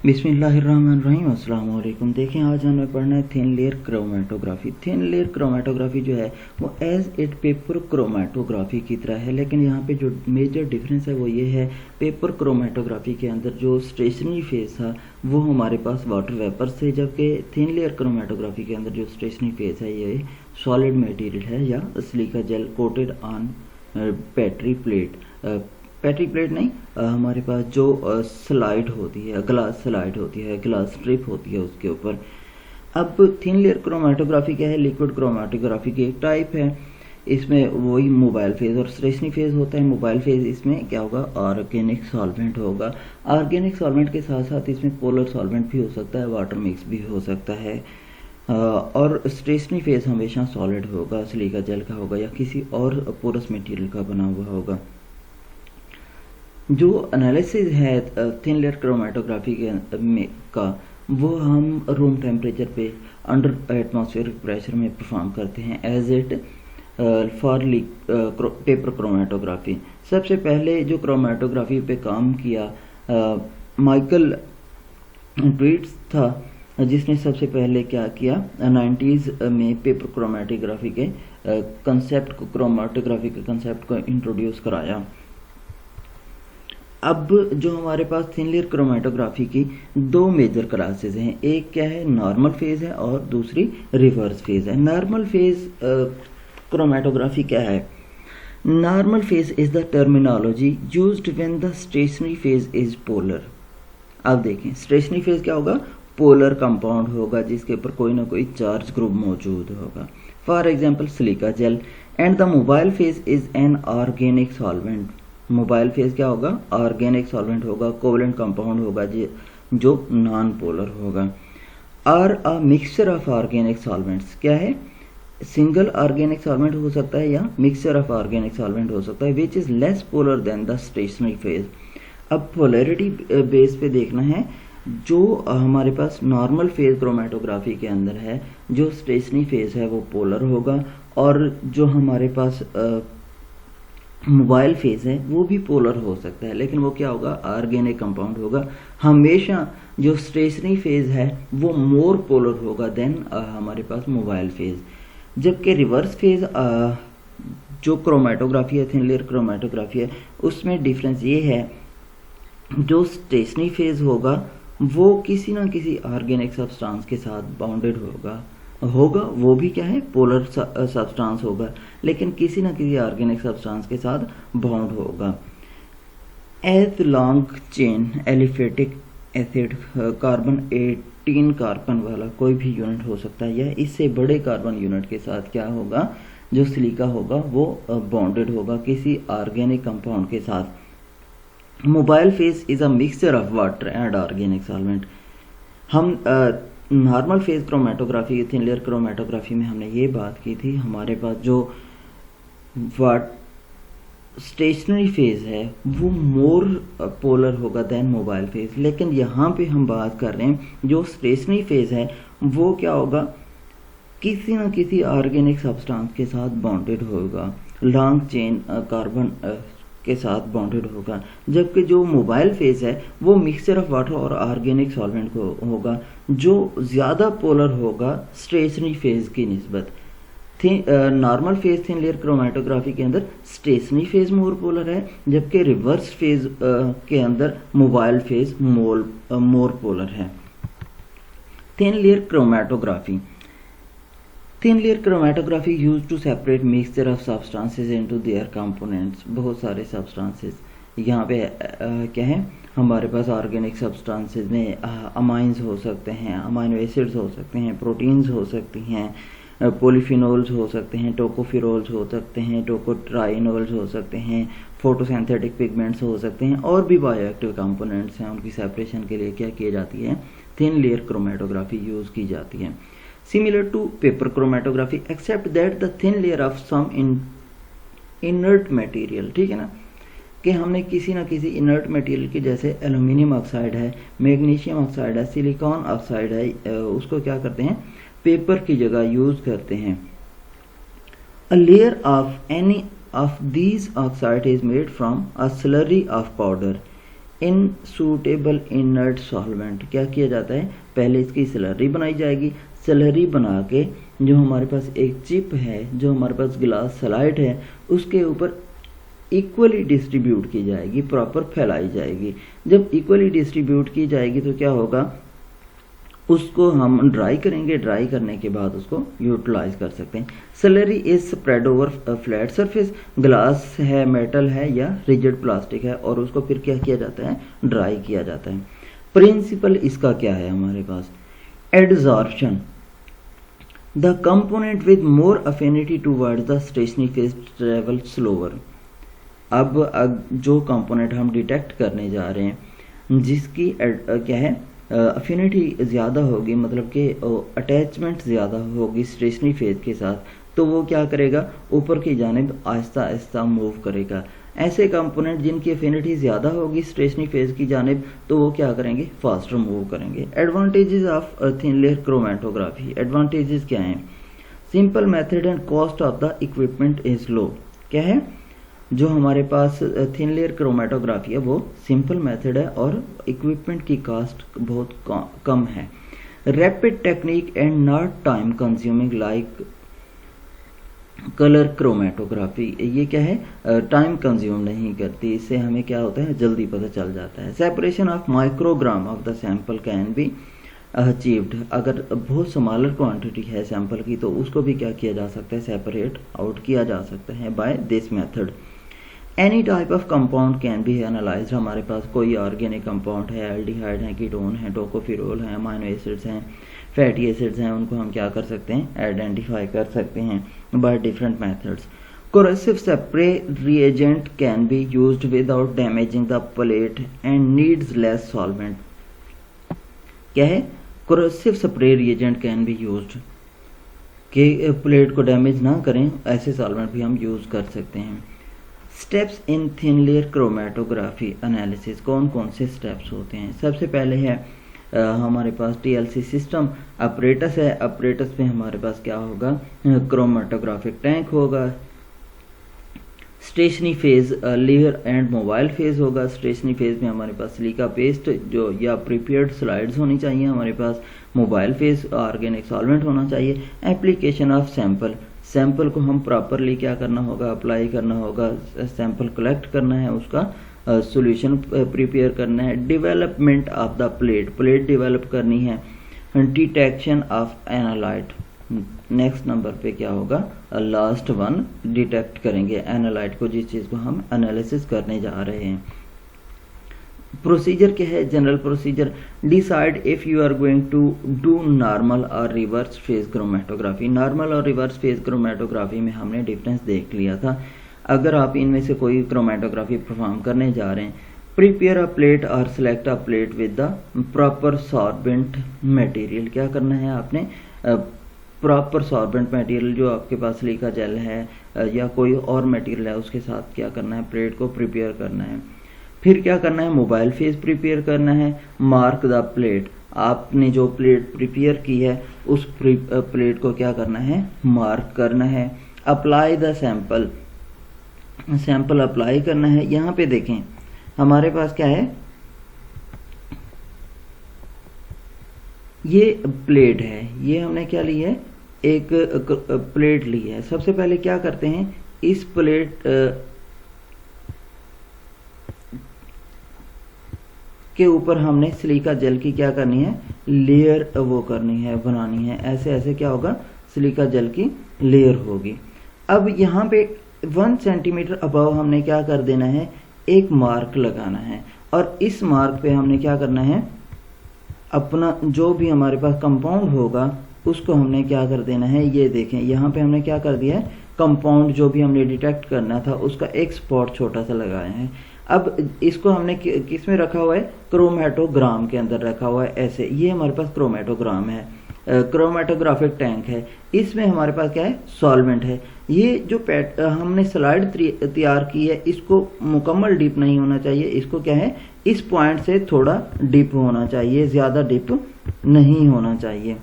बिस्मिल्लाहिर्रहमानिर्रहीम अस्सलाम वालेकुम। देखें, आज हमें पढ़ना है thin layer chromatography. Thin layer chromatography जो है वो एज इट पेपर क्रोमेटोग्राफी की तरह है, लेकिन यहाँ पे जो मेजर डिफरेंस है वो ये है, पेपर क्रोमेटोग्राफी के अंदर जो स्टेशनरी फेज था वो हमारे पास वाटर वेपर से, जबकि थिन लेयर क्रोमेटोग्राफी के अंदर जो स्टेशनरी फेज है ये सॉलिड मटेरियल है या silica gel coated on battery plate. Battery plate नहीं, हमारे पास जो स्लाइड होती है, ग्लास स्लाइड होती है, ग्लास स्ट्रिप होती है उसके ऊपर। अब थिन लेयर क्रोमेटोग्राफी क्या है? लिक्विड क्रोमेटोग्राफी की एक टाइप है। इसमें वही मोबाइल फेज और स्टेशनरी फेज होता है। मोबाइल फेज इसमें क्या होगा? ऑर्गेनिक सॉल्वेंट होगा। ऑर्गेनिक सॉल्वेंट के साथ साथ इसमें पोलर सॉल्वेंट भी हो सकता है, वाटर मिक्स भी हो सकता है। और स्टेशनरी फेज हमेशा सॉलिड होगा, सिलिका जेल का होगा या किसी और पोरस मटेरियल का बना हुआ होगा। जो एनालिसिस है थिन लेयर क्रोमेटोग्राफी का वो हम रूम टेम्परेचर पे अंडर एटमॉस्फेरिक प्रेशर में परफॉर्म करते हैं as it for paper chromatography. सबसे पहले जो क्रोमेटोग्राफी पे काम किया माइकल ट्वीट्स था, जिसने सबसे पहले क्या किया 90s में पेपर क्रोमेटोग्राफी के कंसेप्ट को, क्रोमेटोग्राफी के कंसेप्ट को इंट्रोड्यूस कराया। अब जो हमारे पास थिन लेयर क्रोमेटोग्राफी की दो मेजर क्लासेस हैं, एक क्या है? नॉर्मल फेज है और दूसरी रिवर्स फेज है। नॉर्मल फेज क्रोमेटोग्राफी क्या है? Normal phase is the terminology used when the stationary phase is polar. अब देखें, स्टेशनरी फेज क्या होगा? पोलर कंपाउंड होगा जिसके ऊपर कोई ना कोई चार्ज ग्रुप मौजूद होगा। For example silica gel. And the mobile phase is an organic solvent. Mobile phase क्या होगा? ऑर्गेनिक सॉल्वेंट होगा, कोवलेंट कंपाउंड होगा जो नॉन पोलर होगा। और अ मिक्सचर ऑफ ऑर्गेनिक सॉल्वेंट्स क्या है? सिंगल ऑर्गेनिक सॉल्वेंट हो सकता है या मिक्सचर ऑफ ऑर्गेनिक सॉल्वेंट हो सकता है, which is less polar than the stationary phase. अब पोलैरिटी बेस पे देखना है। जो हमारे पास नॉर्मल फेज क्रोमेटोग्राफी के अंदर है, जो स्टेशनरी फेज है वो पोलर होगा, और जो हमारे पास मोबाइल फेज है वो भी पोलर हो सकता है, लेकिन वो क्या होगा? ऑर्गेनिक कंपाउंड होगा। हमेशा जो स्टेशनरी फेज है वो मोर पोलर होगा देन हमारे पास मोबाइल फेज। जबकि रिवर्स फेज जो क्रोमेटोग्राफी है, थिन लेयर क्रोमेटोग्राफी है, उसमें डिफरेंस ये है, जो स्टेशनरी फेज होगा वो किसी ना किसी ऑर्गेनिक सब्सटेंस के साथ बाउंडेड होगा वो भी क्या है? पोलर सब्सटेंस होगा, लेकिन किसी न किसी ऑर्गेनिक सब्सटेंस के साथ बाउंड होगा। As long chain aliphatic acid carbon 18 carbon वाला कोई भी यूनिट हो सकता है, या इससे बड़े कार्बन यूनिट के साथ क्या होगा? जो सिलिका होगा वो बाउंडेड होगा किसी ऑर्गेनिक कंपाउंड के साथ। Mobile phase is a mixture of water and organic solvent. हम normal phase chromatography, thin layer chromatography में हमने ये बात की थी, हमारे पास जो स्टेशनरी फेज है वो मोर पोलर होगा देन मोबाइल फेज। लेकिन यहाँ पे हम बात कर रहे हैं जो स्टेशनरी फेज है वो क्या होगा? किसी न किसी ऑर्गेनिक सब्सटेंस के साथ बाउंडेड होगा, लॉन्ग चेन कार्बन के साथ बाउंडेड होगा। जबकि जो मोबाइल फेज है वो मिक्सचर ऑफ वाटर और ऑर्गेनिक सॉल्वेंट को होगा, जो ज़्यादा पोलर होगा स्टेशनरी फेज की निस्बत। Normal phase thin layer chromatography के अंदर स्टेशनरी फेज मोर पोलर है, जबकि रिवर्स फेज के अंदर मोबाइल फेज मोर पोलर है। Thin layer chromatography. Thin layer chromatography use to separate mixture of substances into their components. बहुत सारे सब्सटेंसेस यहाँ पे क्या है? हमारे पास ऑर्गेनिक सब्सटेंसेस में अमाइंस हो सकते हैं, अमाइनो एसिड्स हो सकते हैं, प्रोटीन्स हो सकती हैं, पॉलीफिनोल्स हो सकते हैं, टोकोफिरोल्स हो सकते हैं, टोकोट्राइनोल्स हो सकते हैं, फोटोसिंथेटिक पिगमेंट्स हो सकते हैं, और भी बायोएक्टिव कंपोनेंट्स हैं। उनकी सेपरेशन के लिए क्या की जाती है? थिन लेयर क्रोमेटोग्राफी यूज की जाती है। Similar to paper chromatography except that the thin layer of some inert material, ठीक है ना, कि हमने किसी न किसी इनर्ट मटेरियल की, जैसे एल्यूमिनियम ऑक्साइड है, मैग्नीशियम ऑक्साइड है, सिलिकॉन ऑक्साइड है, उसको क्या करते हैं? पेपर की जगह यूज करते हैं। A layer of any of these oxide is made from a slurry of powder in suitable inert solvent क्या किया जाता है, पहले इसकी स्लरी बनाई जाएगी। स्लरी बना के जो हमारे पास एक चिप है, जो हमारे पास ग्लास स्लाइड है, उसके ऊपर इक्वली डिस्ट्रीब्यूट की जाएगी, प्रॉपर फैलाई जाएगी। जब इक्वली डिस्ट्रीब्यूट की जाएगी तो क्या होगा, उसको हम ड्राई करेंगे, ड्राई करने के बाद उसको यूटिलाइज कर सकते हैं। Slurry is spread over flat surface, glass है, मेटल है या रिजिड प्लास्टिक है, और उसको फिर क्या किया जाता है, ड्राई किया जाता है। प्रिंसिपल इसका क्या है हमारे पास, adsorption, the component with more affinity towards the stationary phase travel slower. अब जो कंपोनेंट हम डिटेक्ट करने जा रहे हैं जिसकी क्या है अफिनिटी ज़्यादा होगी, मतलब कि अटैचमेंट ज़्यादा होगी स्टेशनरी फेज के साथ, तो वो क्या करेगा, ऊपर की जानिब आहिस्ता आहिस्ता मूव करेगा। ऐसे कंपोनेंट जिनकी अफिनिटी ज़्यादा होगी स्टेशनरी फेज की जानिब, तो वो क्या करेंगे, फास्टर मूव करेंगे। Advantages of thin layer chromatography, advantages क्या हैं, simple method and cost of the equipment is low. क्या है, जो हमारे पास थिन लेयर क्रोमेटोग्राफी है वो सिंपल मेथड है और इक्विपमेंट की कास्ट बहुत कम है। Rapid technique and not time consuming like colour chromatography, ये क्या है, टाइम कंज्यूम नहीं करती, इससे हमें क्या होता है, जल्दी पता चल जाता है। Separation of microgram of the sample can be achieved, अगर बहुत स्मॉलर क्वांटिटी है सैंपल की तो उसको भी क्या किया जा सकता है, सेपरेट आउट किया जा सकता है by this method. Any type of compound can be analyse, हमारे पास कोई ऑर्गेनिक कंपाउंड है, एल्डिहाइड है, कीटोन है, टोकोफिरोल है, अमाइनो एसिड्स हैं, फैटी एसिड्स हैं, उनको हम क्या कर सकते हैं, आइडेंटिफाई कर सकते हैं by different methods. Corrosive spray reagent can be used without damaging the plate and needs less solvent. क्या है, corrosive spray reagent can be used, कि प्लेट को डैमेज ना करें, ऐसे सॉल्वेंट भी हम यूज कर सकते हैं। Steps in thin layer chromatography analysis, कौन कौन से स्टेप्स होते हैं, सबसे पहले है हमारे पास टीएलसी सिस्टम, अपरेटस है, अपरेटस में हमारे पास क्या होगा, क्रोमेटोग्राफिक टैंक होगा, stationary phase layer and mobile phase होगा। स्टेशनरी फेज में हमारे पास सिलिका पेस्ट जो या प्रिपेयर्ड स्लाइड्स होनी चाहिए हमारे पास, मोबाइल फेज ऑर्गेनिक सॉल्वेंट होना चाहिए। एप्लीकेशन ऑफ सैंपल, सैंपल को हम प्रॉपरली क्या करना होगा, अप्लाई करना होगा, सैंपल कलेक्ट करना है, उसका सॉल्यूशन प्रिपेयर करना है। Development of the plate, plate develop करनी है। Detection of analyte, next number पे क्या होगा, लास्ट वन डिटेक्ट करेंगे एनालाइट को, जिस चीज़ को हम एनालिसिस करने जा रहे हैं। प्रोसीजर क्या है, general procedure, decide if you are going to do normal और रिवर्स फेज क्रोमेटोग्राफी। नॉर्मल और रिवर्स फेज क्रोमेटोग्राफी में हमने डिफरेंस देख लिया था। अगर आप इनमें से कोई क्रोमेटोग्राफी परफॉर्म करने जा रहे हैं, प्रिपेयर अ प्लेट और select a plate with the proper sorbent material, क्या करना है आपने, प्रॉपर सॉर्बेंट मटेरियल जो आपके पास सिलिका जेल है या कोई और मटेरियल है उसके साथ क्या करना है, प्लेट को प्रिपेयर करना है। फिर क्या करना है, मोबाइल फेज प्रिपेयर करना है। मार्क द प्लेट, आपने जो प्लेट प्रिपेयर की है उस प्लेट को क्या करना है, मार्क करना है। Apply the sample, sample apply करना है। यहाँ पे देखें हमारे पास क्या है, ये प्लेट है, ये हमने क्या ली है, एक प्लेट ली है। सबसे पहले क्या करते हैं, इस प्लेट के ऊपर हमने सिलिका जेल की क्या करनी है, लेयर वो करनी है, बनानी है। ऐसे ऐसे क्या होगा, सिलिका जेल की लेयर होगी। अब यहाँ पे 1 सेंटीमीटर अबव हमने क्या कर देना है, एक मार्क लगाना है, और इस मार्क पे हमने क्या करना है, अपना जो भी हमारे पास कंपाउंड होगा उसको हमने क्या कर देना है, ये देखें यहाँ पे हमने क्या कर दिया है, कंपाउंड जो भी हमने डिटेक्ट करना था उसका एक स्पॉट छोटा सा लगाया है। अब इसको हमने किस में रखा हुआ है, क्रोमेटोग्राम के अंदर रखा हुआ है। ऐसे ये हमारे पास क्रोमेटोग्राम है, क्रोमेटोग्राफिक टैंक है, इसमें हमारे पास क्या है, सॉल्वेंट है। ये जो हमने स्लाइड तैयार की है इसको मुकम्मल डीप नहीं होना चाहिए, इसको क्या है, इस पॉइंट से थोड़ा डीप होना चाहिए, ज़्यादा डीप नहीं होना चाहिए।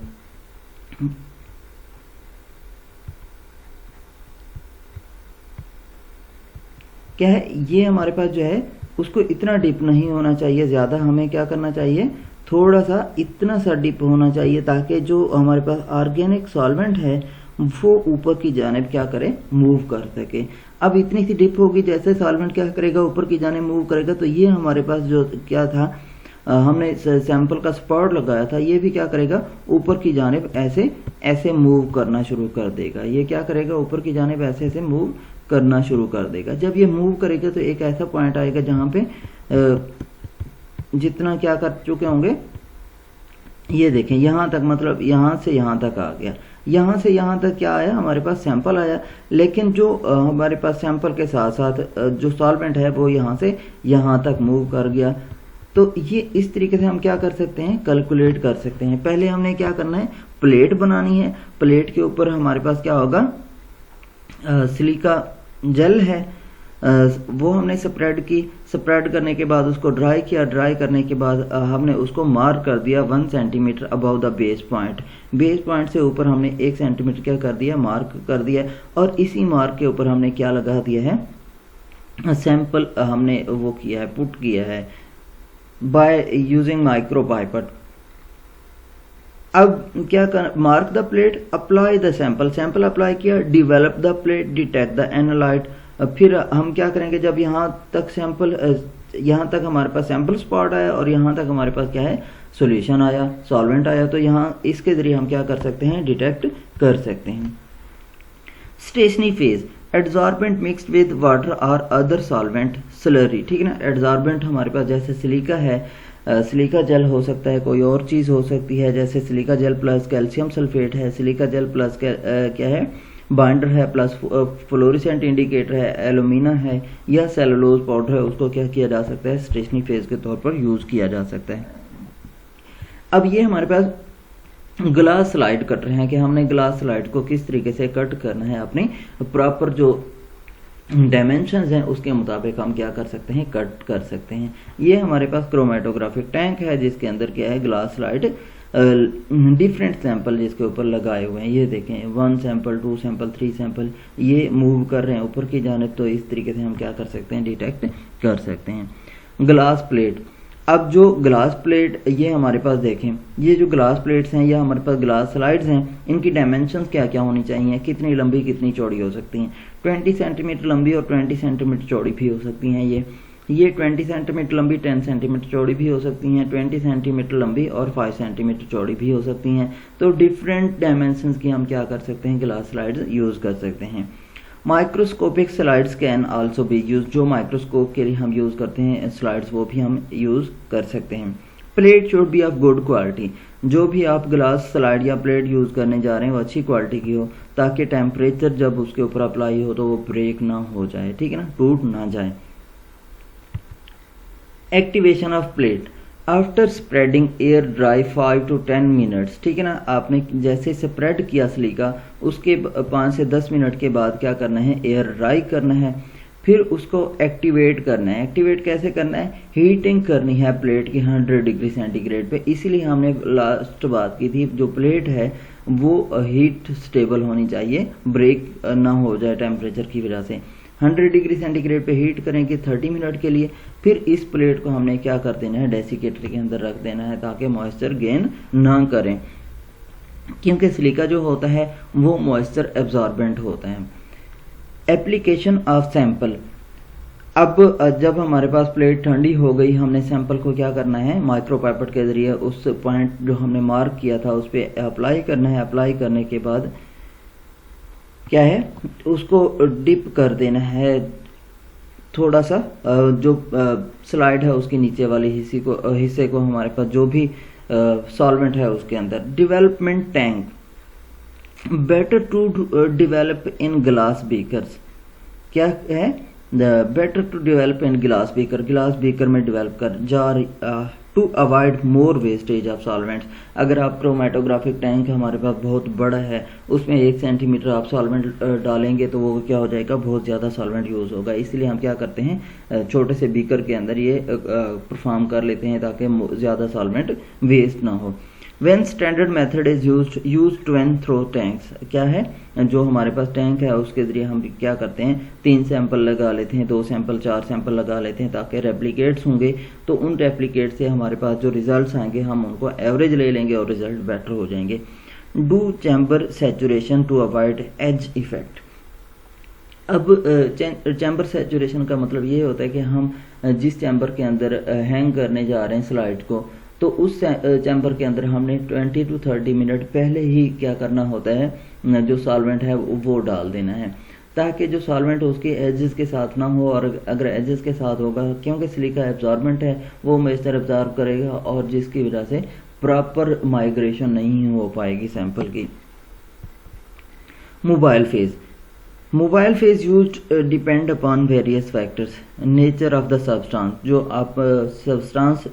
क्या है, ये हमारे पास जो है उसको इतना डिप नहीं होना चाहिए ज़्यादा, हमें क्या करना चाहिए, थोड़ा सा इतना सा डिप होना चाहिए ताकि जो हमारे पास ऑर्गेनिक सॉल्वेंट है वो ऊपर की जानिब क्या करे, मूव कर सके। अब इतनी सी डिप होगी, जैसे सॉल्वेंट क्या करेगा, ऊपर की जानिब मूव करेगा, तो ये हमारे पास जो क्या था, हमने सैंपल का स्पॉट लगाया था, ये भी क्या करेगा, ऊपर की जानिब ऐसे ऐसे मूव करना शुरू कर देगा। ये क्या करेगा, ऊपर की जानिब ऐसे ऐसे मूव करना शुरू कर देगा। जब ये मूव करेगा तो एक ऐसा पॉइंट आएगा जहाँ पे जितना क्या कर चुके होंगे, ये देखें यहाँ तक, मतलब यहाँ से यहाँ तक आ गया। यहाँ से यहाँ तक क्या आया, हमारे पास सैंपल आया, लेकिन जो हमारे पास सैंपल के साथ साथ जो सॉल्वेंट है वो यहाँ से यहाँ तक मूव कर गया। तो ये इस तरीके से हम क्या कर सकते हैं, कैलकुलेट कर सकते हैं। पहले हमने क्या करना है, प्लेट बनानी है। प्लेट के ऊपर हमारे पास क्या होगा, सिलिका जेल है, वो हमने स्प्रेड की। स्प्रेड करने के बाद उसको ड्राई किया। ड्राई करने के बाद हमने उसको मार्क कर दिया 1 centimetre above the base point. Base point से ऊपर हमने 1 सेंटीमीटर क्या कर दिया, मार्क कर दिया। और इसी मार्क के ऊपर हमने क्या लगा दिया है, सैंपल हमने वो किया है, पुट किया है बाय यूजिंग माइक्रो पाइपेट। अब क्या कर, mark the plate, apply the sample, sample apply किया, develop the plate, detect the analyte. फिर हम क्या करेंगे, जब यहाँ तक सैंपल, यहाँ तक हमारे पास सैंपल स्पॉट आया और यहाँ तक हमारे पास क्या है, सॉल्यूशन आया, सॉल्वेंट आया, तो यहाँ इसके जरिए हम क्या कर सकते हैं, डिटेक्ट कर सकते हैं। Stationary phase, adsorbent mixed with water और अदर सॉल्वेंट स्लरी, ठीक है ना। एड्सॉर्बेंट हमारे पास जैसे सिलिका है, सिलिका जेल हो सकता है, कोई और चीज़ हो सकती है, जैसे silica gel plus calcium sulphate है, सिलिका जेल प्लस क्या है, बाइंडर है, प्लस फ्लोरेसेंट इंडिकेटर है, एलुमिना है, या सेलुलोज पाउडर है, उसको क्या किया जा सकता है, स्टेशनरी फेज के तौर पर यूज़ किया जा सकता है। अब ये हमारे पास ग्लास स्लाइड कट रहे हैं कि हमने ग्लास स्लाइड को किस तरीके से कट करना है, अपनी प्रॉपर जो डायमेंशंस हैं उसके मुताबिक हम क्या कर सकते हैं, कट कर सकते हैं। ये हमारे पास क्रोमेटोग्राफिक टैंक है जिसके अंदर क्या है, ग्लास स्लाइड डिफरेंट सैंपल जिसके ऊपर लगाए हुए हैं। ये देखें 1 सैंपल, 2 सैंपल, 3 सैंपल, ये मूव कर रहे हैं ऊपर की जानिब, तो इस तरीके से हम क्या कर सकते हैं, डिटेक्ट कर सकते हैं। ग्लास प्लेट, अब जो ग्लास प्लेट ये हमारे पास देखें, ये जो ग्लास प्लेट्स हैं या हमारे पास ग्लास स्लाइड्स हैं, इनकी डायमेंशंस क्या क्या होनी चाहिए, कितनी लंबी कितनी चौड़ी हो सकती हैं। 20 सेंटीमीटर लंबी और 20 सेंटीमीटर चौड़ी भी हो सकती हैं। ये 20 सेंटीमीटर लंबी 10 सेंटीमीटर चौड़ी भी हो सकती हैं, 20 सेंटीमीटर लंबी और 5 सेंटीमीटर चौड़ी भी हो सकती हैं। तो डिफरेंट डायमेंशंस की हम क्या कर सकते हैं, ग्लास स्लाइड्स यूज़ कर सकते हैं। Microscopic slides can also be use, जो माइक्रोस्कोप के लिए हम यूज़ करते हैं स्लाइड्स, वो भी हम यूज़ कर सकते हैं। Plate should be of good quality, जो भी आप ग्लास स्लाइड या प्लेट यूज़ करने जा रहे हैं वो अच्छी क्वालिटी की हो, ताकि टेम्परेचर जब उसके ऊपर अप्लाई हो तो वो ब्रेक ना हो जाए, ठीक है ना, टूट ना जाए। Activation of plate after spreading air dry 5 to 10 minutes, ठीक है ना। आपने जैसे स्प्रेड किया सिलिका, उसके 5 से 10 मिनट के बाद क्या करना है, एयर ड्राई करना है, फिर उसको एक्टिवेट करना है। एक्टिवेट कैसे करना है, हीटिंग करनी है प्लेट की 100 डिग्री सेंटीग्रेड पे। इसीलिए हमने लास्ट बात की थी, जो प्लेट है वो हीट स्टेबल होनी चाहिए, ब्रेक ना हो जाए टेम्परेचर की वजह से। 100 डिग्री सेंटीग्रेड पे हीट करेंगे 30 मिनट के लिए। फिर इस प्लेट को हमने क्या कर देना है, डेसिकेटर के अंदर रख देना है ताकि मॉइस्चर गेन ना करें, क्योंकि सिलिका जो होता है वो मॉइस्चर एब्जॉर्बेंट होता है। एप्लीकेशन ऑफ सैंपल, अब जब हमारे पास प्लेट ठंडी हो गई, हमने सैंपल को क्या करना है, माइक्रोपाइपेट के जरिए उस पॉइंट जो हमने मार्क किया था उस पर अप्लाई करना है। अप्लाई करने के बाद क्या है, उसको डिप कर देना है थोड़ा सा, जो स्लाइड है उसके नीचे वाले हिस्से को हमारे पास जो भी सॉल्वेंट है उसके अंदर। Development tank, better to develop in glass beakers, क्या है, better to develop in glass beaker, glass beaker में डेवलप कर jar to avoid more wastage of solvents. अगर आप क्रोमेटोग्राफिक टैंक हमारे पास बहुत बड़ा है, उसमें 1 सेंटीमीटर आप सॉल्वेंट डालेंगे तो वो क्या हो जाएगा, बहुत ज़्यादा सॉल्वेंट यूज़ होगा। इसलिए हम क्या करते हैं, छोटे से बीकर के अंदर ये परफॉर्म कर लेते हैं ताकि ज़्यादा सॉल्वेंट वेस्ट ना हो। When standard method is used when through tanks, क्या है, जो हमारे पास टैंक है उसके ज़रिए हम क्या करते हैं, 3 सैंपल लगा लेते हैं, 2 सैंपल 4 सैंपल लगा लेते हैं, ताकि रेप्लिकेट्स होंगे तो उन रेप्लिकेट से हमारे पास जो रिजल्ट्स आएंगे हम उनको एवरेज ले लेंगे और रिजल्ट बेटर हो जाएंगे। Do chamber saturation to avoid edge effect. अब चैम्बर सैचुरेशन का मतलब ये होता है कि हम जिस चैम्बर के अंदर हैंग करने जा रहे हैं स्लाइड को, तो उस चैम्बर के अंदर हमने 20 to 30 मिनट पहले ही क्या करना होता है, जो सॉल्वेंट है वो डाल देना है, ताकि जो सॉल्वेंट उसके एजेस के साथ ना हो, और अगर एजेस के साथ होगा, क्योंकि सिलिका एब्जॉर्बेंट है, वो मॉइस्चर एब्जॉर्ब करेगा और जिसकी वजह से प्रॉपर माइग्रेशन नहीं हो पाएगी सैंपल की। Mobile phase. Mobile phase use depend upon various factors, nature of the substance, जो आप सब्सटेंस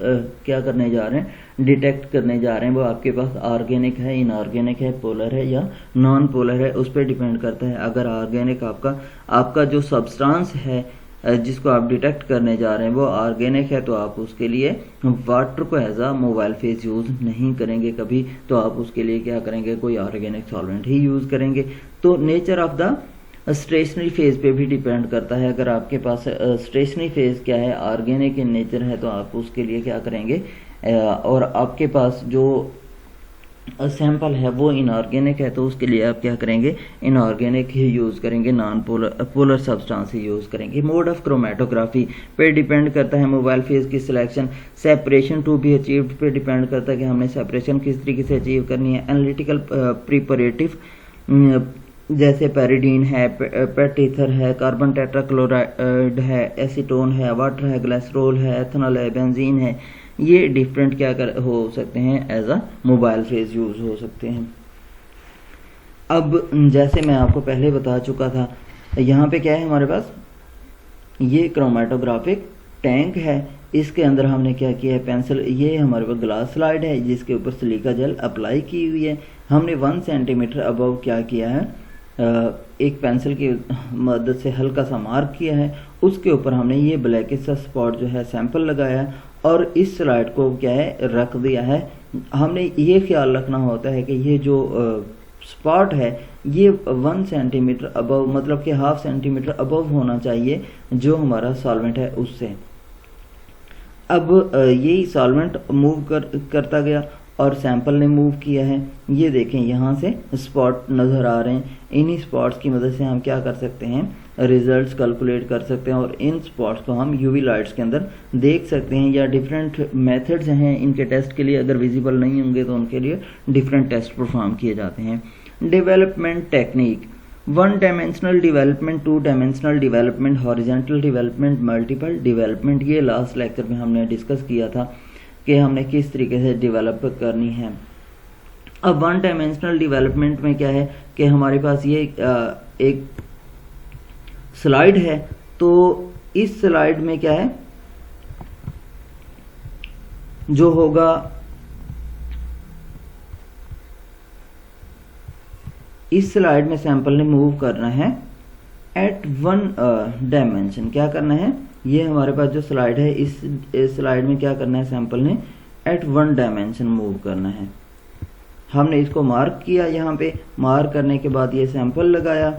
क्या करने जा रहे हैं, डिटेक्ट करने जा रहे हैं, वो आपके पास ऑर्गेनिक है, इनऑर्गेनिक है, पोलर है या नॉन पोलर है, उस पर डिपेंड करता है। अगर ऑर्गेनिक आपका जो सब्सटेंस है जिसको आप डिटेक्ट करने जा रहे हैं वो ऑर्गेनिक है, तो आप उसके लिए वाटर को as a mobile phase use नहीं करेंगे कभी, तो आप उसके लिए क्या करेंगे, कोई ऑर्गेनिक सॉल्वेंट ही यूज़ करेंगे। तो nature of the stationary phase पे भी डिपेंड करता है। अगर आपके पास स्टेशनरी फेज क्या है, ऑर्गेनिक इन नेचर है, तो आप उसके लिए क्या करेंगे, और आपके पास जो सैंपल है वो इनऑर्गेनिक है, तो उसके लिए आप क्या करेंगे, इनऑर्गेनिक ही यूज़ करेंगे, नॉन पोलर सब्सटेंस ही यूज़ करेंगे। मोड ऑफ क्रोमेटोग्राफी पे डिपेंड करता है मोबाइल फेज की selection. Separation to be achieved पे डिपेंड करता है कि हमने सेपरेशन किस तरीके से अचीव करनी है। एनालिटिकल प्रिपरेटिव जैसे पैरिडीन है, पेट ईथर है, कार्बन टेट्राक्लोराइड है, एसीटोन है, वाटर है, ग्लिसरॉल है, एथनॉल है, बेंजीन है, ये डिफरेंट क्या हो सकते हैं, as a mobile phase use हो सकते हैं। अब जैसे मैं आपको पहले बता चुका था, यहाँ पे क्या है हमारे पास, ये क्रोमेटोग्राफिक टैंक है, इसके अंदर हमने क्या किया है, पेंसिल, ये हमारे पास ग्लास स्लाइड है जिसके ऊपर सिलिका जेल अप्लाई की हुई है। हमने 1 सेंटीमीटर अबव क्या किया है, एक पेंसिल की मदद से हल्का सा मार्क किया है, उसके ऊपर हमने ये ब्लैकिश सा स्पॉट जो है सैंपल लगाया और इस स्लाइड को क्या है रख दिया है। हमने ये ख्याल रखना होता है कि ये जो स्पॉट है ये 1 सेंटीमीटर अबव, मतलब कि 1/2 सेंटीमीटर अबव होना चाहिए जो हमारा सॉल्वेंट है उससे। अब यही सॉल्वेंट मूव करता गया और सैंपल ने मूव किया है। ये देखें यहाँ से स्पॉट नज़र आ रहे हैं, इन्हीं स्पॉट्स की मदद से हम क्या कर सकते हैं, रिजल्ट्स कैलकुलेट कर सकते हैं और इन स्पॉट्स को हम यूवी लाइट्स के अंदर देख सकते हैं, या डिफरेंट मेथड्स हैं इनके टेस्ट के लिए। अगर विजिबल नहीं होंगे तो उनके लिए डिफरेंट टेस्ट परफॉर्म किए जाते हैं। Development technique, 1 dimensional development, 2 dimensional development, horizontal development, multiple development. ये लास्ट लेक्चर में हमने डिस्कस किया था कि हमने किस तरीके से डेवलप करनी है। अब 1 डायमेंशनल डेवलपमेंट में क्या है कि हमारे पास ये एक स्लाइड है, तो इस स्लाइड में क्या है जो होगा, इस स्लाइड में सैंपल ने मूव करना है एट 1 डायमेंशन। क्या करना है, ये हमारे पास जो स्लाइड है इस स्लाइड में क्या करना है, सैंपल ने एट 1 डायमेंशन मूव करना है। हमने इसको मार्क किया, यहाँ पे मार्क करने के बाद ये सैंपल लगाया,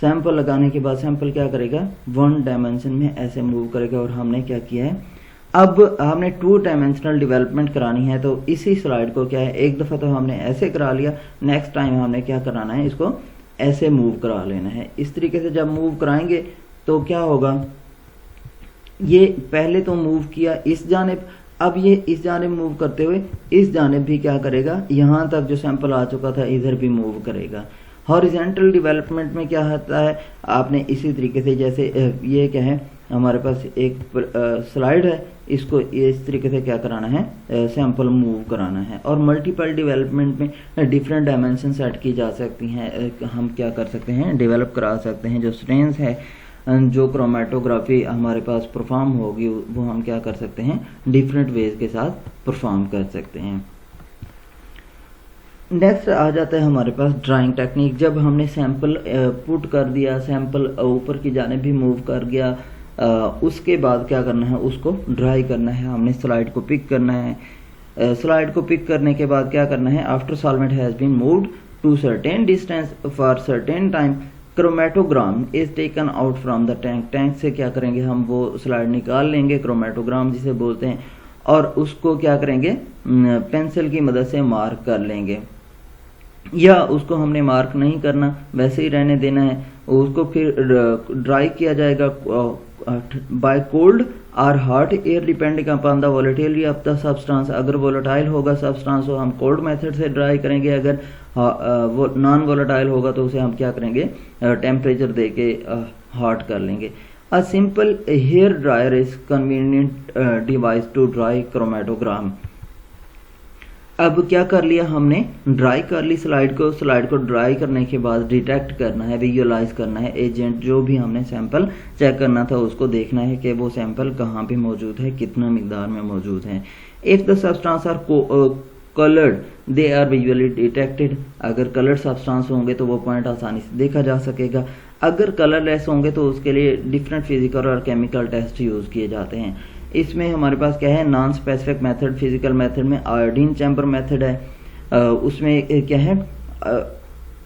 सैंपल लगाने के बाद सैंपल क्या करेगा, 1 डायमेंशन में ऐसे मूव करेगा। और हमने क्या किया है, अब हमने 2 डायमेंशनल डेवलपमेंट करानी है, तो इसी स्लाइड को क्या है, एक दफ़ा तो हमने ऐसे करा लिया, नेक्स्ट टाइम हमने क्या कराना है, इसको ऐसे मूव करा लेना है। इस तरीके से जब मूव कराएंगे तो क्या होगा, ये पहले तो मूव किया इस जानिब, अब ये इस जानिब मूव करते हुए इस जानिब भी क्या करेगा, यहाँ तक जो सैंपल आ चुका था इधर भी मूव करेगा। हॉरिजॉन्टल डेवलपमेंट में क्या होता है, आपने इसी तरीके से, जैसे ये क्या है हमारे पास एक स्लाइड है, इसको इस तरीके से क्या कराना है, सैंपल मूव कराना है। और मल्टीपल डेवलपमेंट में डिफरेंट डायमेंशन सेट की जा सकती हैं, हम क्या कर सकते हैं, डेवलप करा सकते हैं। जो स्ट्रेंस है, जो क्रोमेटोग्राफी हमारे पास परफॉर्म होगी वो हम क्या कर सकते हैं, डिफरेंट वेज के साथ परफॉर्म कर सकते हैं। नेक्स्ट आ जाता है हमारे पास ड्राइंग टेक्निक। जब हमने सैंपल पुट कर दिया, सैंपल ऊपर की जाने भी मूव कर गया, उसके बाद क्या करना है, उसको ड्राई करना है। हमने स्लाइड को पिक करना है, स्लाइड को पिक करने के बाद क्या करना है, after solvent has been moved to certain distance for certain time chromatogram is taken out from the tank. Tank से क्या करेंगे, हम वो स्लाइड निकाल लेंगे, क्रोमेटोग्राम जिसे बोलते हैं, और उसको क्या करेंगे, पेंसिल की मदद से मार्क कर लेंगे, या उसको हमने मार्क नहीं करना, वैसे ही रहने देना है। उसको फिर ड्राई किया जाएगा बाय कोल्ड और hot air depending upon the volatility of the substance. अगर वोलेटाइल होगा सब्सटेंस तो हम कोल्ड मेथड से ड्राई करेंगे, अगर वो नॉन वोलेटाइल होगा तो उसे हम क्या करेंगे, टेम्परेचर दे के हॉट कर लेंगे। A simple hair dryer is convenient device to dry chromatogram. अब क्या कर लिया हमने, ड्राई कर ली स्लाइड को ड्राई करने के बाद डिटेक्ट करना है, विजुअलाइज करना है एजेंट, जो भी हमने सैंपल चेक करना था उसको देखना है कि वो सैंपल कहाँ पे मौजूद है, कितना मिकदार में मौजूद है। If the substance are coloured they are visually detected. अगर कलर्ड सब्सटेंस होंगे तो वो पॉइंट आसानी से देखा जा सकेगा। अगर कलरलेस होंगे तो उसके लिए डिफरेंट फिजिकल और केमिकल टेस्ट यूज़ किए जाते हैं। इसमें हमारे पास क्या है, non specific method, physical method में आयोडीन चैम्बर मेथड है, उसमें क्या है,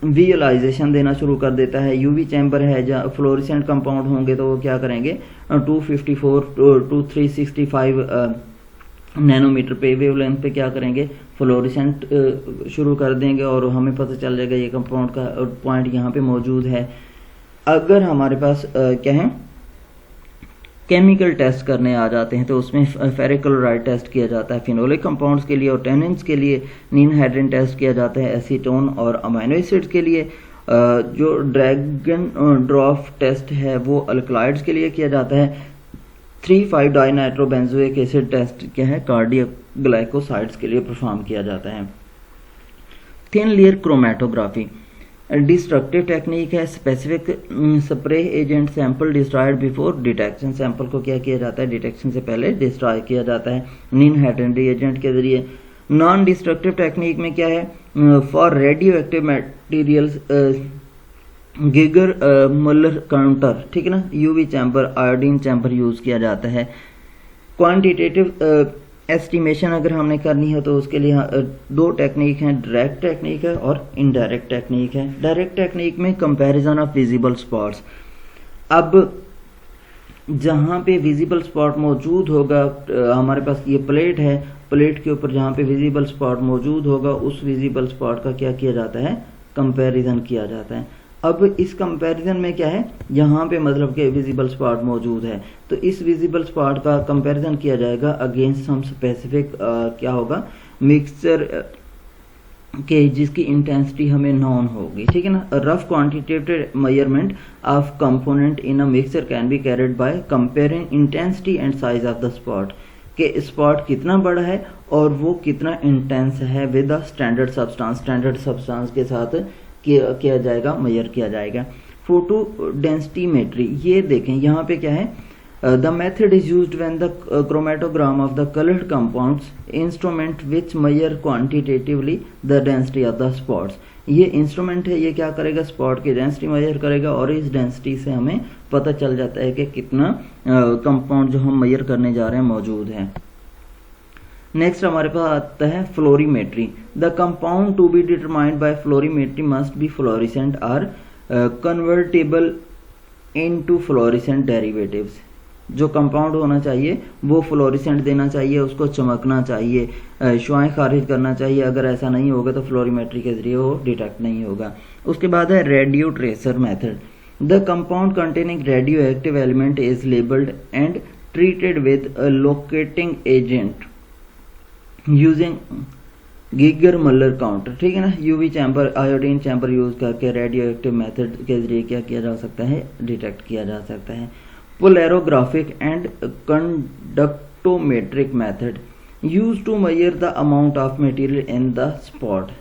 विजुअलाइजेशन देना शुरू कर देता है। यूवी चैम्बर है, जहाँ फ्लोरेसेंट कंपाउंड होंगे तो वो क्या करेंगे, 254 to 365 नैनोमीटर पे वेवलेंथ पे क्या करेंगे, फ्लोरेसेंट शुरू कर देंगे और हमें पता चल जाएगा ये कंपाउंड का पॉइंट यहाँ पे मौजूद है। अगर हमारे पास क्या है, केमिकल टेस्ट करने आ जाते हैं तो उसमें फेरिक क्लोराइड टेस्ट किया जाता है फिनोलिक कंपाउंड्स के लिए, और टेनिन्स के लिए निनहेड्रिन टेस्ट किया जाता है, एसीटोन और अमाइनो एसिड्स के लिए। जो ड्रैगन ड्रॉफ टेस्ट है वो अल्कलाइड्स के लिए किया जाता है। 3,5-डाइनाइट्रोबेंजोइक एसिड टेस्ट क्या है, कार्डियक ग्लाइकोसाइड्स के लिए परफॉर्म किया जाता है। Thin layer chromatography destructive technique है। Specific spray agent sample destroyed before detection. Sample को क्या किया जाता है, डिटेक्शन से पहले डिस्ट्रॉय किया जाता है निनहेड्रिन एजेंट के जरिए। नॉन डिस्ट्रक्टिव टेक्निक में क्या है, for radio active materials Geiger Muller counter, ठीक है ना, UV chamber, iodine chamber use किया जाता है। क्वांटिटेटिव एस्टिमेशन अगर हमने करनी है तो उसके लिए दो टेक्निक हैं, डायरेक्ट टेक्निक है और इनडायरेक्ट टेक्निक है। डायरेक्ट टेक्निक में कंपैरिजन ऑफ विजिबल स्पॉट्स। अब जहाँ पे विजिबल स्पॉट मौजूद होगा, हमारे पास ये प्लेट है, प्लेट के ऊपर जहाँ पे विजिबल स्पॉट मौजूद होगा उस विजिबल स्पॉट का क्या किया जाता है, कंपैरिजन किया जाता है। अब इस कंपैरिजन में क्या है, यहाँ पे मतलब कि विजिबल स्पॉट मौजूद है तो इस विजिबल स्पॉट का कंपैरिजन किया जाएगा अगेंस्ट सम स्पेसिफिक क्या होगा, मिक्सचर के जिसकी इंटेंसिटी हमें नॉन होगी, ठीक है ना। Rough quantitative measurement of component in a mixture can be carried by comparing intensity and size of the spot, कि स्पॉट कितना बड़ा है और वो कितना इंटेंस है with the standard substance, standard substance के साथ किया जाएगा, मेजर किया जाएगा। फोटो डेंसिटीमेट्री, ये देखें यहाँ पे क्या है, the method is used when the chromatogram of the coloured compounds instrument which measure quantitatively the density of the spots. ये इंस्ट्रूमेंट है, ये क्या करेगा, स्पॉट की डेंसिटी मेजर करेगा और इस डेंसिटी से हमें पता चल जाता है कि कितना कंपाउंड जो हम मेजर करने जा रहे हैं मौजूद है। नेक्स्ट हमारे पास आता है fluorimetry. The compound to be determined by fluorimetry must be fluorescent और कन्वर्टेबल इनटू फ्लोरिसेंट डेरिवेटिव्स। जो कंपाउंड होना चाहिए वो फ्लोरिसेंट देना चाहिए, उसको चमकना चाहिए, शुआएं खारिज करना चाहिए। अगर ऐसा नहीं होगा तो फ्लोरीमेट्री के जरिए वो डिटेक्ट नहीं होगा। उसके बाद है radio tracer method. The compound containing radio active element is labelled and treated with locating agent using Geiger Muller counter, ठीक है ना। UV chamber, iodine chamber use करके रेडियो एक्टिव मेथड के जरिए क्या किया जा सकता है, डिटेक्ट किया जा सकता है। Polarographic and conductometric method use to measure the amount of material in the spot,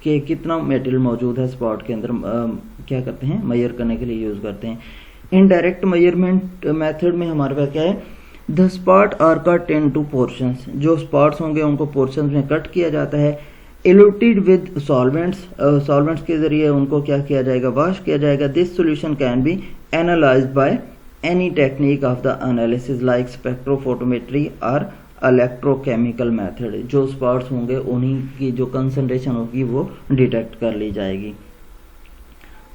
के कितना मटेरियल मौजूद है स्पॉट के अंदर, क्या करते हैं, मेजर करने के लिए यूज करते हैं। इनडायरेक्ट मेजरमेंट मेथड में हमारे पास क्या है, the spot are cut into portions. जो स्पॉट्स होंगे उनको पोर्शंस में कट किया जाता है। इल्यूटेड विद सॉल्वेंट्स, सॉल्वेंट्स के जरिए उनको क्या किया जाएगा, वॉश किया जाएगा। This solution can be analysed by any technique of the analysis like spectrophotometry और इलेक्ट्रोकेमिकल मेथड, जो स्पॉट्स होंगे उन्हीं की जो कंसंट्रेशन होगी वो डिटेक्ट कर ली जाएगी।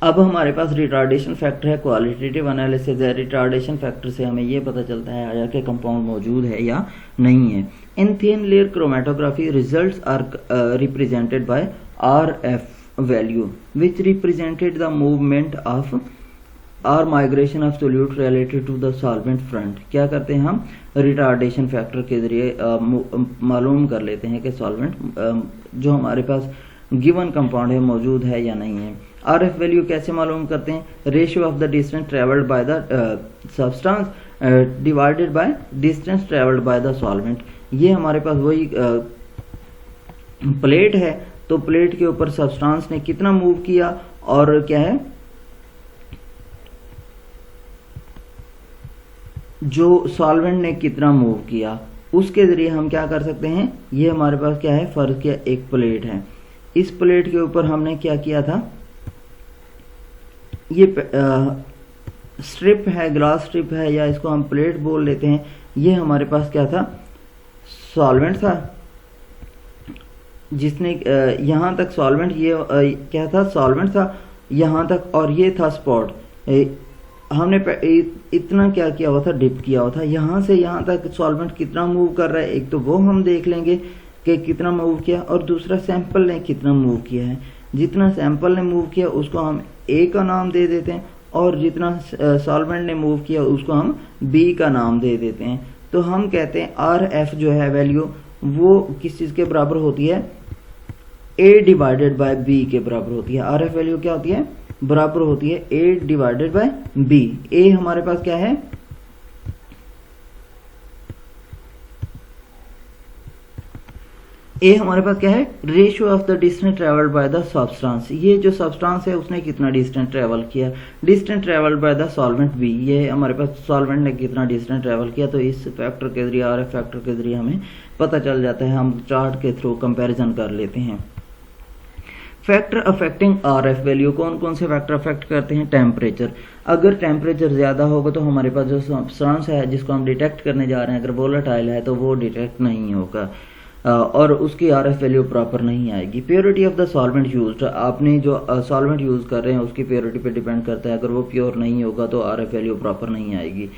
अब हमारे पास रिटार्डेशन फैक्टर है, क्वालिटेटिव एनालिसिस है। रिटार्डेशन फैक्टर से हमें ये पता चलता है आया कि कंपाउंड मौजूद है या नहीं है। In thin layer chromatography results are represented by RF value which represented the movement of और migration of solute related to the solvent front. क्या करते हैं हम रिटार्डेशन फैक्टर के जरिए मालूम कर लेते हैं कि सॉल्वेंट जो हमारे पास गिवन कंपाउंड है मौजूद है या नहीं है। RF वैल्यू कैसे मालूम करते हैं? Ratio of the distance travelled by the substance divided by distance travelled by the solvent. ये हमारे पास वही प्लेट है, तो प्लेट के ऊपर सब्सटेंस ने कितना मूव किया और क्या है जो सॉल्वेंट ने कितना मूव किया, उसके जरिए हम क्या कर सकते हैं। ये हमारे पास क्या है, फर्ज किया एक प्लेट है, इस प्लेट के ऊपर हमने क्या किया था, ये स्ट्रिप है, ग्लास स्ट्रिप है या इसको हम प्लेट बोल लेते हैं। ये हमारे पास क्या था, सॉल्वेंट था, जिसने यहाँ तक सॉल्वेंट, ये क्या था, सॉल्वेंट था यहाँ तक, और ये था स्पॉट। हमने इतना क्या किया हुआ था, डिप किया हुआ था। यहाँ से यहाँ तक सॉल्वेंट कितना मूव कर रहा है, एक तो वो हम देख लेंगे कि कितना मूव किया, और दूसरा सैंपल ने कितना मूव किया है। जितना सैंपल ने मूव किया उसको हम A का नाम दे देते हैं, और जितना सॉल्वेंट ने मूव किया उसको हम B का नाम दे देते हैं। तो हम कहते हैं RF जो है वैल्यू वो किस चीज़ के बराबर होती है, A डिवाइडेड बाय B के बराबर होती है। RF वैल्यू क्या होती है, बराबर होती है A divided by B। A हमारे पास क्या है, ए हमारे पास क्या है, ratio of the distance travelled by the substance. ये जो सब्सटेंस है उसने कितना डिस्टेंस ट्रेवल किया, distance travelled by the solvent B. ये हमारे पास सॉल्वेंट ने कितना डिस्टेंस ट्रेवल किया। तो इस फैक्टर के जरिए, RF फैक्टर के जरिए हमें पता चल जाता है, हम चार्ट के थ्रू कंपैरिजन कर लेते हैं। फैक्टर अफेक्टिंग RF वैल्यू, कौन कौन से फैक्टर अफेक्ट करते हैं? टेम्परेचर। अगर टेम्परेचर ज़्यादा होगा तो हमारे पास जो सब्सटेंस है जिसको हम डिटेक्ट करने जा रहे हैं, अगर वोलेटाइल है तो वो डिटेक्ट नहीं होगा और उसकी RF वैल्यू प्रॉपर नहीं आएगी। Purity of the solvent used, आपने जो सॉल्वेंट यूज़ कर रहे हैं उसकी प्योरिटी पे डिपेंड करता है। अगर वो प्योर नहीं होगा तो RF वैल्यू प्रॉपर नहीं आएगी।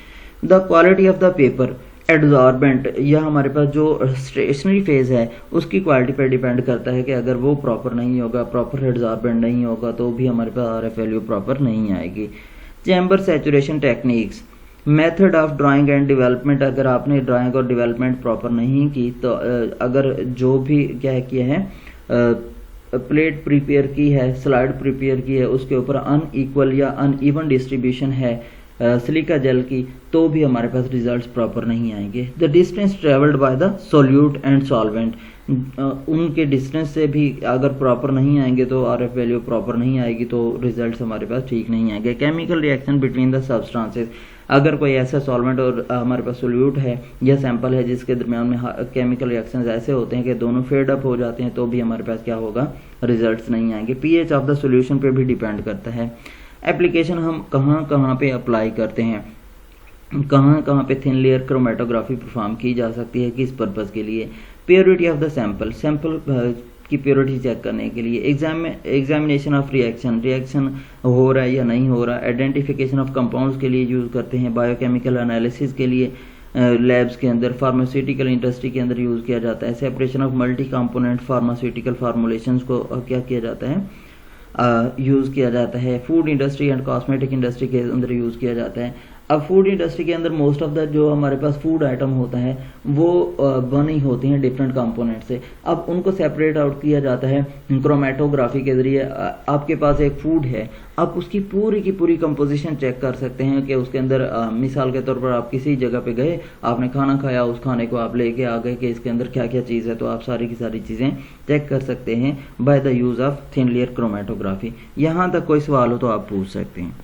The quality of the paper adsorbent, यह हमारे पास जो स्टेशनरी फेज है उसकी क्वालिटी पे डिपेंड करता है कि अगर वो प्रॉपर नहीं होगा, प्रॉपर एडजॉर्बेंट नहीं होगा तो भी हमारे पास RF वैल्यू प्रॉपर नहीं आएगी। Chamber saturation techniques, method of drawing and development, अगर आपने ड्राइंग और डेवलपमेंट प्रॉपर नहीं की तो अगर जो भी क्या किया है, प्लेट प्रिपेयर की है, स्लाइड प्रिपेयर की है, उसके ऊपर अनइक्वल या अनइवन डिस्ट्रीब्यूशन है सिलिका जेल की, तो भी हमारे पास रिजल्ट्स प्रॉपर नहीं आएंगे। The distance travelled by the solute and solvent, उनके डिस्टेंस से भी अगर प्रॉपर नहीं आएंगे तो RF वैल्यू प्रॉपर नहीं आएगी, तो रिजल्ट्स हमारे पास ठीक नहीं आएंगे। Chemical reaction between the substances, अगर कोई ऐसा सॉल्वेंट और हमारे पास सोल्यूट है या सैंपल है जिसके दरमियान में केमिकल रिएक्शंस ऐसे होते हैं कि दोनों फेड अप हो जाते हैं, तो भी हमारे पास क्या होगा, रिजल्ट्स नहीं आएंगे। pH ऑफ द सोल्यूशन पे भी डिपेंड करता है। एप्लीकेशन हम कहाँ कहाँ पे अप्लाई करते हैं, कहाँ कहाँ पे थिन लेयर क्रोमेटोग्राफी परफॉर्म की जा सकती है, किस पर्पज़ के लिए? Purity of the sample, sample की प्योरिटी चेक करने के लिए। एग्जामिनेशन ऑफ रिएक्शन हो रहा है या नहीं हो रहा। आइडेंटिफिकेशन ऑफ कंपाउंड्स के लिए यूज़ करते हैं। बायोकेमिकल एनालिसिस के लिए लैब्स के अंदर, फार्मास्यूटिकल इंडस्ट्री के अंदर यूज़ किया जाता है। Separation of multi component pharmaceutical फार्मूलेशंस को क्या किया जाता है, यूज़ किया जाता है। Food industry and cosmetic industry के अंदर यूज़ किया जाता है। अब फूड इंडस्ट्री के अंदर मोस्ट ऑफ द जो हमारे पास फूड आइटम होता है वो बनी होती हैं डिफरेंट कंपोनेंट से। अब उनको सेपरेट आउट किया जाता है क्रोमेटोग्राफी के ज़रिए। आपके पास एक फूड है, आप उसकी पूरी की पूरी कंपोजिशन चेक कर सकते हैं कि उसके अंदर मिसाल के तौर पर आप किसी जगह पे गए, आपने खाना खाया, उस खाने को आप लेके आ गए कि इसके अंदर क्या क्या चीज़ है, तो आप सारी की सारी चीज़ें चेक कर सकते हैं by the use of thin layer chromatography. यहाँ तक कोई सवाल हो तो आप पूछ सकते हैं।